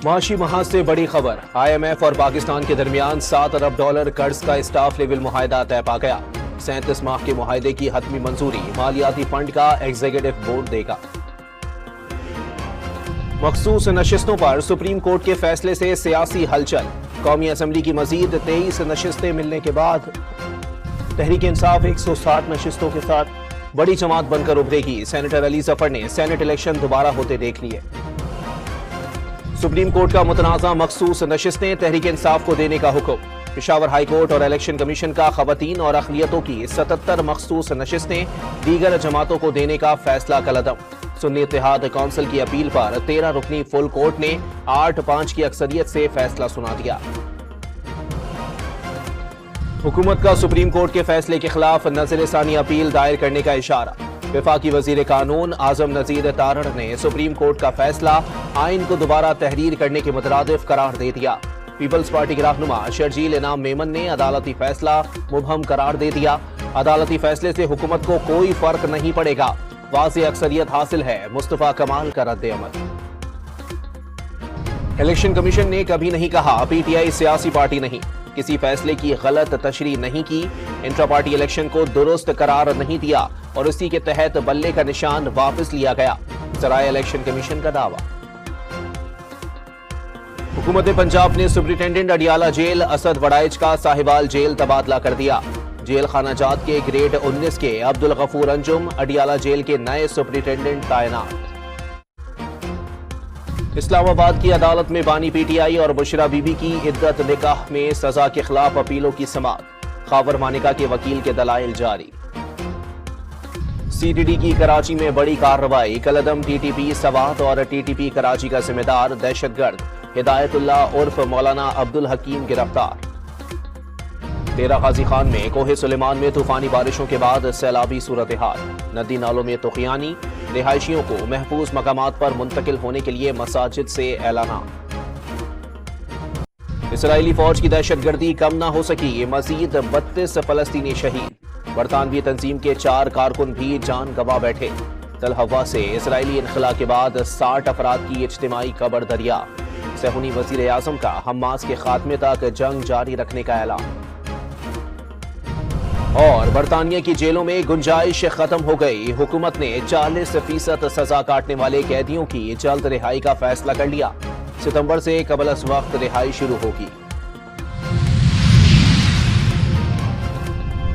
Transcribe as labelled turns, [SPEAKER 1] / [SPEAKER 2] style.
[SPEAKER 1] معاشی محاذ سے بڑی خبر، IMF اور پاکستان کے درمیان $7 ارب قرض کا اسٹاف لیول معاہدہ طے پا گیا۔ 37 ماہ کے معاہدے کی حتمی منظوری مالیاتی فنڈ کا ایگزیکٹو بورڈ دے گا۔ مخصوص نشستوں پر سپریم کورٹ کے فیصلے سے سیاسی ہلچل، قومی اسمبلی کی مزید 23 نشستیں ملنے کے بعد تحریک انصاف 160 نشستوں کے ساتھ بڑی جماعت بن کر ابھرے گی۔ سینیٹر علی ظفر نے سینٹ الیکشن دوبارہ ہوتے دیکھ لیے۔ سپریم کورٹ کا متنازع مخصوص نشستیں تحریک انصاف کو دینے کا حکم۔ پشاور ہائی کورٹ اور الیکشن کمیشن کا خواتین اور اقلیتوں کی 77 مخصوص نشستیں دیگر جماعتوں کو دینے کا فیصلہ کالعدم۔ سنی اتحاد کونسل کی اپیل پر 13 رکنی فل کورٹ نے 8-5 کی اکثریت سے فیصلہ سنا دیا۔ حکومت کا سپریم کورٹ کے فیصلے کے خلاف نظر ثانی اپیل دائر کرنے کا اشارہ۔ وفاقی وزیر قانون اعظم نذیر تارڑ نے سپریم کورٹ کا فیصلہ آئین کو دوبارہ تحریر کرنے کے مترادف قرار دے دیا۔ پیپلز پارٹی کے رہنما شرجیل انعام میمن نے عدالتی فیصلہ مبہم قرار دے دیا۔ عدالتی فیصلے سے حکومت کو کوئی فرق نہیں پڑے گا، واضح اکثریت حاصل ہے، مصطفیٰ کمال کا رد عمل۔ الیکشن کمیشن نے کبھی نہیں کہا PTI سیاسی پارٹی نہیں، کسی فیصلے کی غلط تشریح نہیں کی، انٹرا پارٹی الیکشن کو درست قرار نہیں دیا اور اسی کے تحت بلے کا نشان واپس لیا گیا، ذرائع الیکشن کمیشن کا دعویٰ۔ حکومت پنجاب نے سپرنٹینڈنٹ اڈیالہ جیل اسد وڑائچ کا صاحبال جیل تبادلہ کر دیا۔ جیل خانہ جات کے گریڈ 19 کے عبدالغفور انجم اڈیالہ جیل کے نئے سپرنٹینڈنٹ تعینات۔ اسلام آباد کی عدالت میں بانی PTI اور بشرا بی بی کی عدت نکاح میں سزا کے خلاف اپیلوں کی سماعت، خاور مانیکا کے وکیل کے دلائل جاری۔ CTD کی کراچی میں بڑی کارروائی، کالعدم TTP سوات اور TTP کراچی کا ذمہ دار دہشت گرد ہدایت اللہ عرف مولانا عبدالحکیم گرفتار۔ ڈیرہ غازی خان میں کوہ سلیمان میں طوفانی بارشوں کے بعد سیلابی صورتحال، ندی نالوں میں طغیانی، رہائشیوں کو محفوظ مقامات پر منتقل ہونے کے لیے مساجد سے اعلانات۔ اسرائیلی فوج کی دہشت گردی کم نہ ہو سکی، مزید 32 فلسطینی شہید، برطانوی تنظیم کے 4 کارکن بھی جان گنوا بیٹھے۔ تل ہوا سے اسرائیلی انخلا کے بعد 60 افراد کی اجتماعی قبر دریا، صہیونی وزیر اعظم کا حماس کے خاتمے تک جنگ جاری رکھنے کا اعلان۔ اور برطانیہ کی جیلوں میں گنجائش ختم ہو گئی، حکومت نے 40% سزا کاٹنے والے قیدیوں کی جلد رہائی کا فیصلہ کر لیا، ستمبر سے قبل از وقت رہائی شروع ہوگی۔